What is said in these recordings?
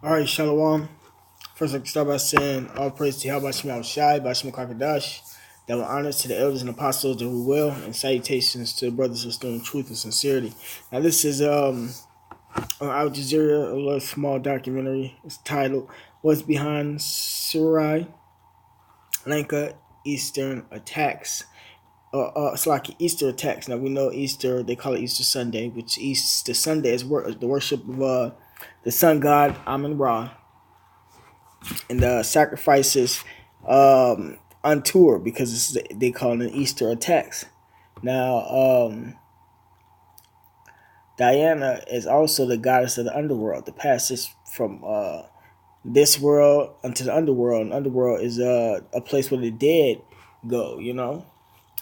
All right, Shalom. First, I can start by saying all praise to Yahweh Shem Shai, Bashim Kakadash. That will honors to the elders and apostles that we will, and salutations to the brothers who still in truth and sincerity. Now, this is on Al Jazeera, a little small documentary. It's titled "What's Behind Surai Lanka Eastern Attacks." It's like Easter attacks. Now we know Easter; they call it Easter Sunday, which Easter Sunday is the worship of the sun god Amun Ra, and the sacrifices on tour because they call it Easter attacks. Now, Diana is also the goddess of the underworld, the passage from this world unto the underworld. And underworld is a place where the dead go.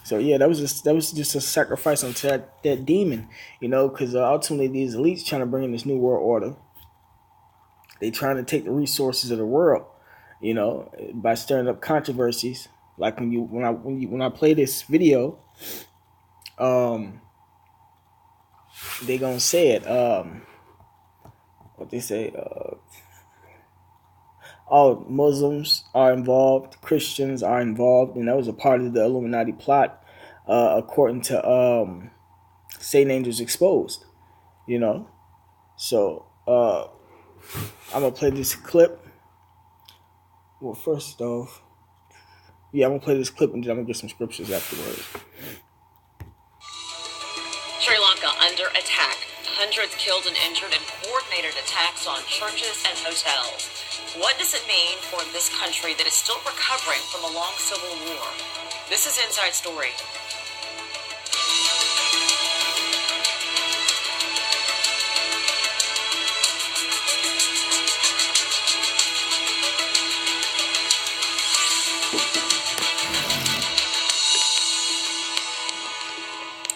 So yeah, that was just a sacrifice unto that demon. Because ultimately these elites trying to bring in this new world order. They trying to take the resources of the world, by stirring up controversies. Like when I play this video, um, they gonna say it. What they say? All Muslims are involved, Christians are involved, and that was a part of the Illuminati plot, according to Satan Angels Exposed. You know, so I'm gonna play this clip. Well, first off, yeah, I'm gonna play this clip and then I'm gonna get some scriptures afterwards. Sri Lanka under attack. Hundreds killed and injured in coordinated attacks on churches and hotels. What does it mean for this country that is still recovering from a long civil war? This is Inside Story.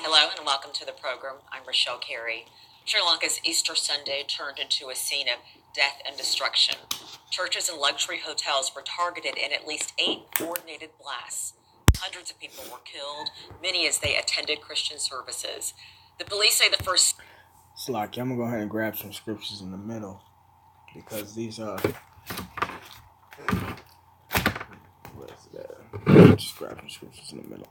Hello and welcome to the program. I'm Rochelle Carey. Sri Lanka's Easter Sunday turned into a scene of death and destruction. Churches and luxury hotels were targeted in at least 8 coordinated blasts. Hundreds of people were killed, many as they attended Christian services. The police say the first... Slocky, I'm gonna go ahead and grab some scriptures in the middle because these are. Where's that? Just grab some scriptures in the middle.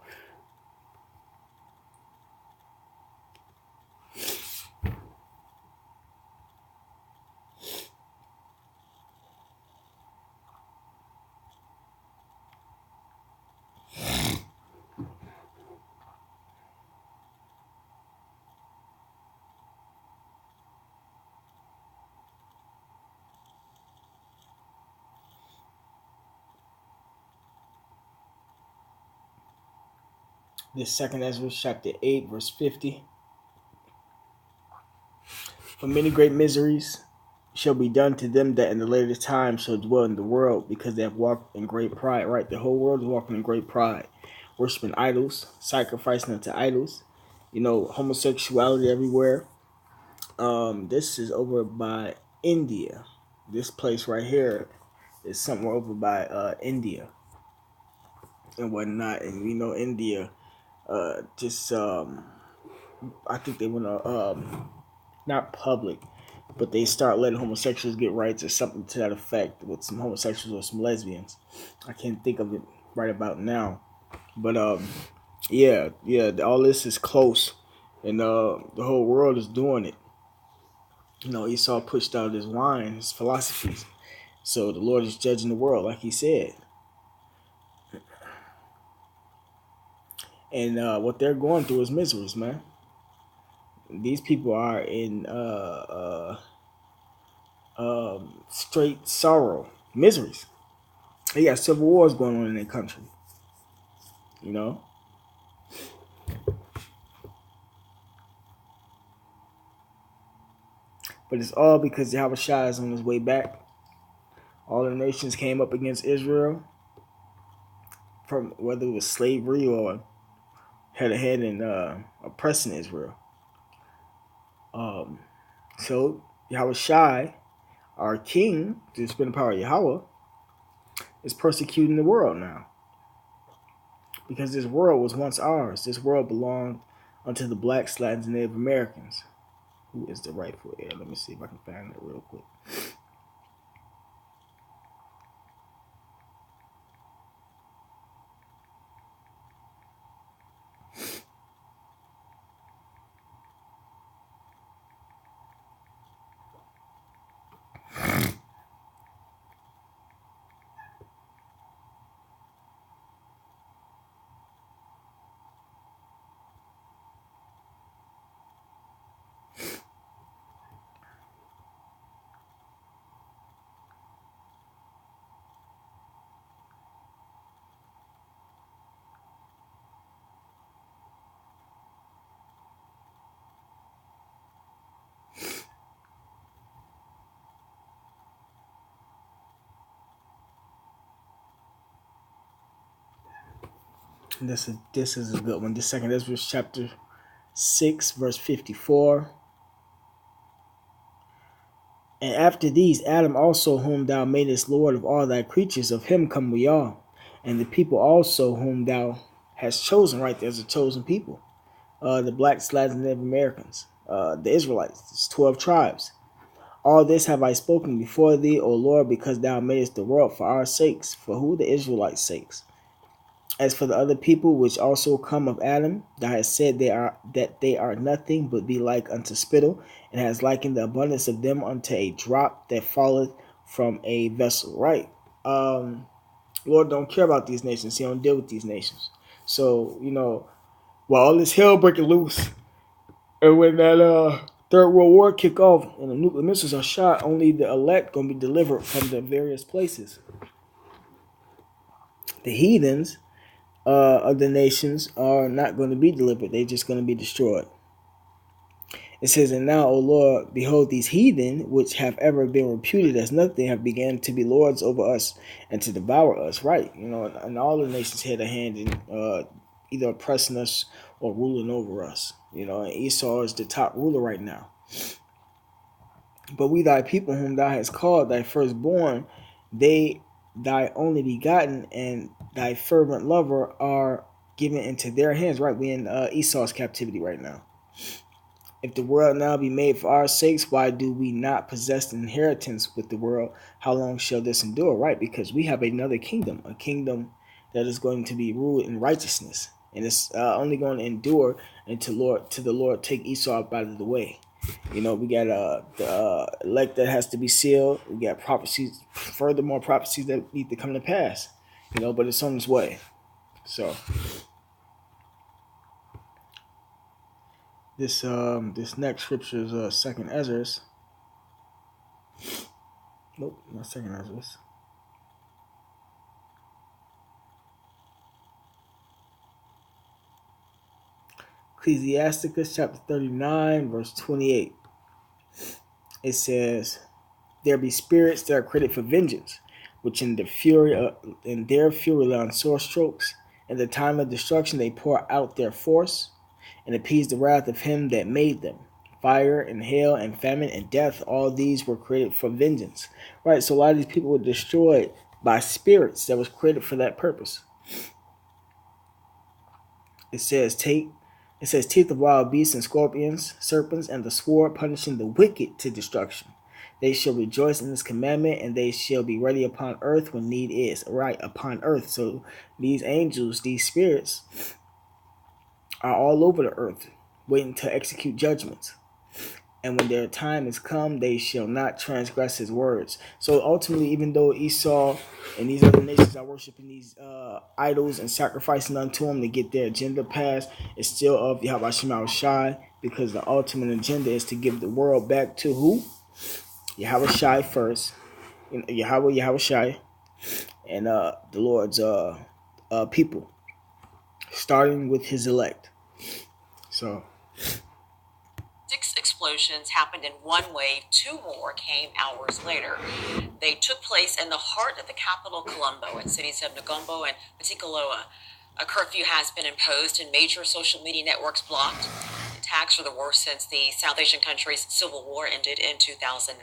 This second Ezra chapter 8, verse 50. For many great miseries shall be done to them that in the later time shall dwell in the world, because they have walked in great pride. Right? The whole world is walking in great pride, worshiping idols, sacrificing unto idols, homosexuality everywhere. This is over by India. This place right here is somewhere over by India and whatnot. And we know India, I think they went not public, but they start letting homosexuals get rights or something to that effect with some homosexuals or some lesbians. I can't think of it right about now, but yeah, all this is close, and the whole world is doing it. Esau pushed out his wine, his philosophies. So the Lord is judging the world, like He said, and what they're going through is miseries, man. These people are in straight sorrow, miseries. They got civil wars going on in their country. But it's all because Yahweh Shai is on his way back. All the nations came up against Israel, from whether it was slavery or head to head and oppressing Israel. So Yahweh Shai, our king, to spend the power of Yahweh, is persecuting the world now. Because this world was once ours. This world belonged unto the blacks, Latins, and Native Americans. Who is the rightful heir? Let me see if I can find that real quick. This is a good one. This second Ezra chapter 6, verse 54. And after these, Adam also, whom thou madest Lord of all thy creatures, of him come we all. And the people also, whom thou hast chosen, right? There's a chosen people. The blacks, Latins, and Native Americans. The Israelites. It's 12 tribes. All this have I spoken before thee, O Lord, because thou madest the world for our sakes, for who the Israelites' sakes. As for the other people which also come of Adam, thou hast said that they are nothing but be like unto spittle, and hast likened the abundance of them unto a drop that falleth from a vessel. Right? Lord don't care about these nations. He don't deal with these nations. So, while all this hell breaking loose, and when that Third World War kick off and the nuclear missiles are shot, only the elect gonna be delivered from the various places. The heathens of the nations are not going to be delivered. They're just going to be destroyed. It says, and now, O Lord, behold, these heathen, which have ever been reputed as nothing, have begun to be lords over us and to devour us. Right? And all the nations had a hand in either oppressing us or ruling over us. And Esau is the top ruler right now. But we thy people whom thou hast called thy firstborn, they thy only begotten and thy fervent lover are given into their hands. Right, we in Esau's captivity right now. If the world now be made for our sakes, why do we not possess the inheritance with the world? How long shall this endure? Right, because we have another kingdom, a kingdom that is going to be ruled in righteousness, and it's only going to endure until the Lord take Esau out of the way. We got the elect that has to be sealed. We got prophecies, furthermore prophecies that need to come to pass. But it's on its way. So this next scripture is Second Ezra. Nope, not Second Ezra. Ecclesiasticus chapter 39, verse 28. It says, there be spirits that are created for vengeance, which in their fury lay on sore strokes. In the time of destruction they pour out their force, and appease the wrath of him that made them. Fire and hail and famine and death, all these were created for vengeance. Right, so a lot of these people were destroyed by spirits that was created for that purpose. It says teeth of wild beasts and scorpions, serpents, and the sword, punishing the wicked to destruction. They shall rejoice in this commandment, and they shall be ready upon earth when need is. Right, upon earth. So these angels, these spirits, are all over the earth, waiting to execute judgments. And when their time is come, they shall not transgress his words. So ultimately, even though Esau and these other nations are worshiping these idols and sacrificing unto them to get their agenda passed, it's still of Yahweh Shema Shai, because the ultimate agenda is to give the world back to who? Yahweh Shai first. Yahweh Shai, and the Lord's people, starting with his elect. So 6 explosions happened in one wave. 2 more came hours later. They took place in the heart of the capital, Colombo, in cities of Negombo and Patikoloa. A curfew has been imposed and major social media networks blocked. Attacks are the worst since the South Asian country's civil war ended in 2009.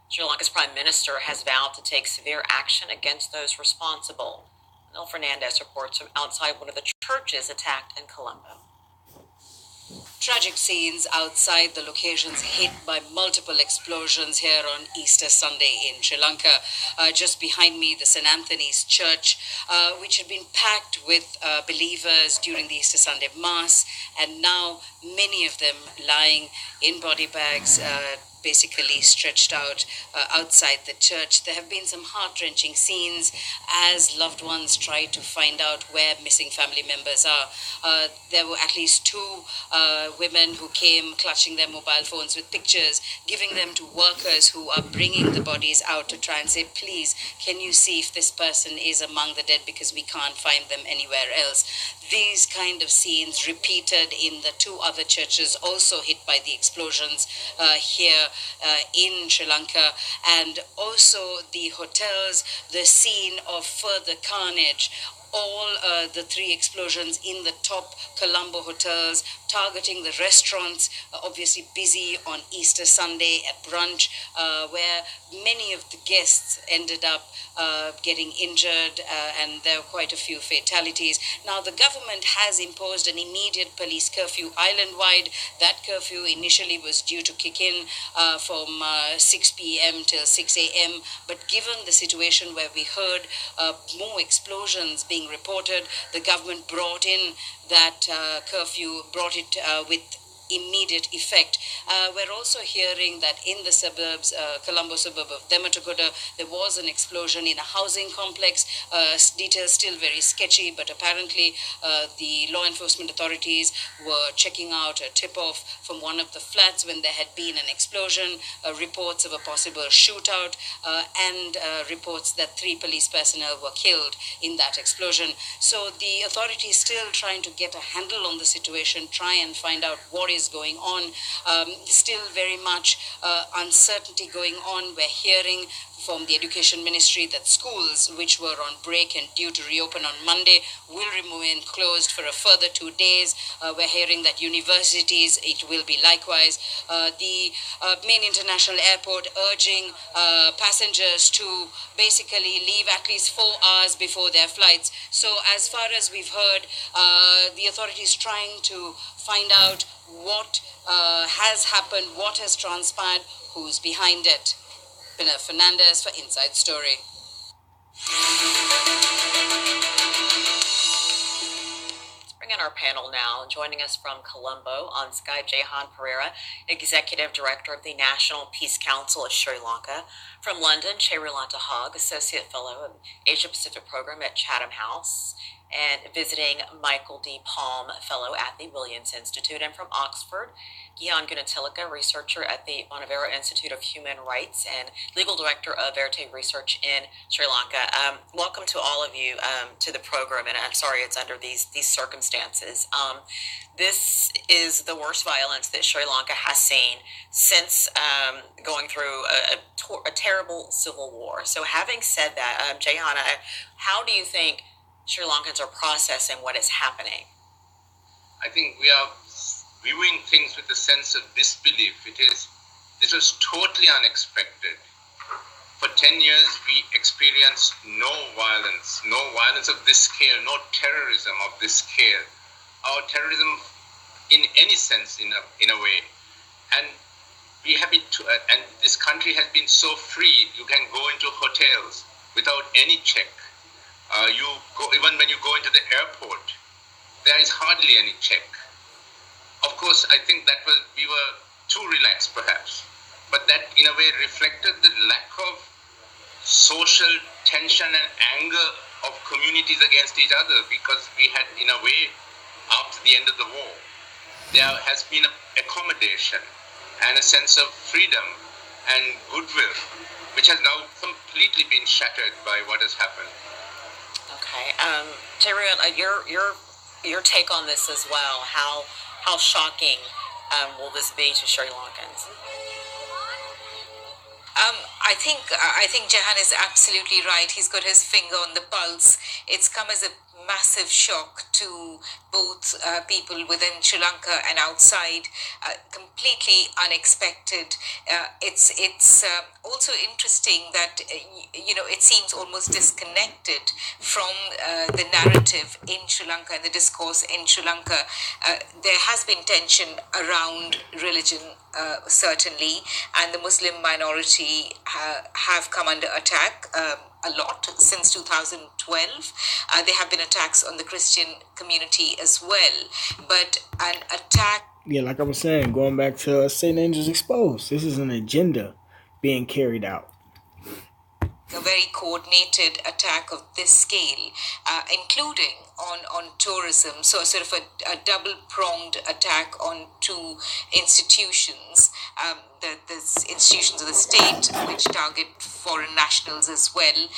Sri Lanka's prime minister has vowed to take severe action against those responsible. Nil Fernandez reports from outside one of the churches attacked in Colombo. Tragic scenes outside the locations hit by multiple explosions here on Easter Sunday in Sri Lanka. Just behind me, the St. Anthony's Church, which had been packed with believers during the Easter Sunday Mass, and now many of them lying in body bags, basically stretched out outside the church. There have been some heart-wrenching scenes as loved ones try to find out where missing family members are. There were at least 2 women who came clutching their mobile phones with pictures, giving them to workers who are bringing the bodies out to try and say, please, can you see if this person is among the dead, because we can't find them anywhere else. These kind of scenes repeated in the 2 other churches also hit by the explosions here in Sri Lanka, and also the hotels, the scene of further carnage. all the three explosions in the top Colombo hotels, targeting the restaurants, obviously busy on Easter Sunday at brunch, where many of the guests ended up getting injured, and there were quite a few fatalities. Now, the government has imposed an immediate police curfew island-wide. That curfew initially was due to kick in from 6 p.m. till 6 a.m., but given the situation where we heard more explosions being reported, the government brought in that curfew, brought it with immediate effect. We're also hearing that in the suburbs, Colombo suburb of Dematogoda, there was an explosion in a housing complex. Details still very sketchy, but apparently the law enforcement authorities were checking out a tip-off from one of the flats when there had been an explosion, reports of a possible shootout, and reports that 3 police personnel were killed in that explosion. So the authorities still trying to get a handle on the situation, try and find out what is going on. Still very much uncertainty going on. We're hearing from the Education Ministry that schools which were on break and due to reopen on Monday will remain closed for a further 2 days. We're hearing that universities, it will be likewise. The main international airport urging passengers to basically leave at least 4 hours before their flights. So as far as we've heard, the authorities trying to find out what has happened, what has transpired, who's behind it. Pinar Fernandez for Inside Story. Let's bring in our panel now. Joining us from Colombo on Skype, Jehan Pereira, Executive Director of the National Peace Council of Sri Lanka. From London, Cherilanta Hogg, Associate Fellow of Asia Pacific Program at Chatham House, and visiting Michael D. Palm Fellow at the Williams Institute. And from Oxford, Gyan Gunatilaka, researcher at the Bonavera Institute of Human Rights and legal director of Verite Research in Sri Lanka. Welcome to all of you to the program, and I'm sorry it's under these circumstances. This is the worst violence that Sri Lanka has seen since going through a terrible civil war. So having said that, Jayana, how do you think Sri Lankans are processing what is happening? I think we are viewing things with a sense of disbelief. This was totally unexpected. For 10 years, we experienced no violence of this scale, no terrorism of this scale. Our terrorism, in any sense, in a way, and we have been, and this country has been so free. You can go into hotels without any check. You go, even when you go into the airport, there is hardly any check. Of course, I think we were too relaxed, perhaps, but that in a way reflected the lack of social tension and anger of communities against each other, because we had, in a way, after the end of the war, there has been accommodation and a sense of freedom and goodwill, which has now completely been shattered by what has happened. Okay, Jerry, your take on this as well. How shocking will this be to Sri Lankans? I think Jehan is absolutely right. He's got his finger on the pulse. It's come as a massive shock to both people within Sri Lanka and outside, completely unexpected. It's also interesting that it seems almost disconnected from the narrative in Sri Lanka and the discourse in Sri Lanka. There has been tension around religion, certainly, and the Muslim minority have come under attack a lot since 2012. There have been attacks on the Christian community as well, but an attack... Yeah, like I was saying, going back to Satan Angels Exposed, this is an agenda being carried out. A very coordinated attack of this scale, including on tourism. So sort of a double-pronged attack on two institutions, the institutions of the state, which target foreign nationals as well,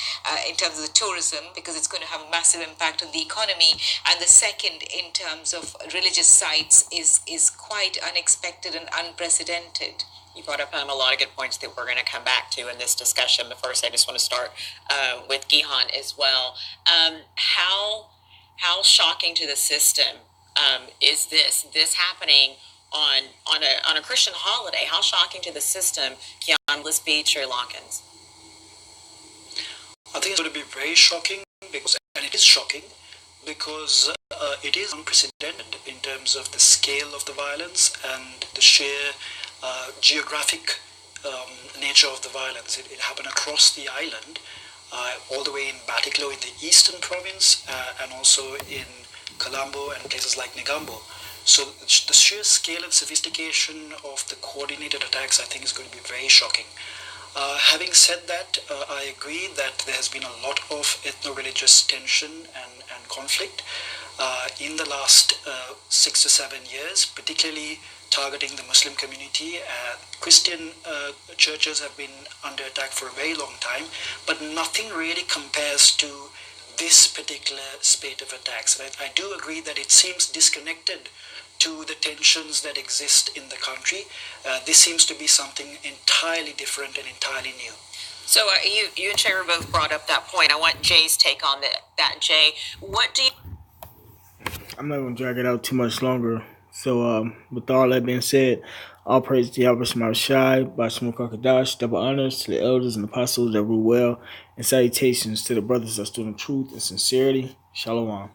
in terms of the tourism, because it's going to have a massive impact on the economy. And the second, in terms of religious sites, is quite unexpected and unprecedented. You brought up a lot of good points that we're going to come back to in this discussion. But first, I just want to start with Gihan as well. How shocking to the system is this happening on a Christian holiday? How shocking to the system, Gihan? Let's be Sri Lankans. I think it's going to be very shocking and it is shocking because it is unprecedented in terms of the scale of the violence and the sheer geographic nature of the violence. It happened across the island, all the way in Batiklo in the eastern province and also in Colombo and places like Negombo. So the sheer scale and sophistication of the coordinated attacks, I think, is going to be very shocking. Having said that, I agree that there has been a lot of ethno-religious tension and conflict in the last 6 to 7 years, particularly targeting the Muslim community. Christian churches have been under attack for a very long time, but nothing really compares to this particular spate of attacks. And I do agree that it seems disconnected to the tensions that exist in the country. This seems to be something entirely different and entirely new. So you and Chair both brought up that point. I want Jay's take on that. Jay, what do you... I'm not going to drag it out too much longer. So with all that being said, all praise to Yahweh Shema Shai, Bashmu Kakadash, double honors to the elders and apostles that rule well, and salutations to the brothers that stood in truth and sincerity. Shalom.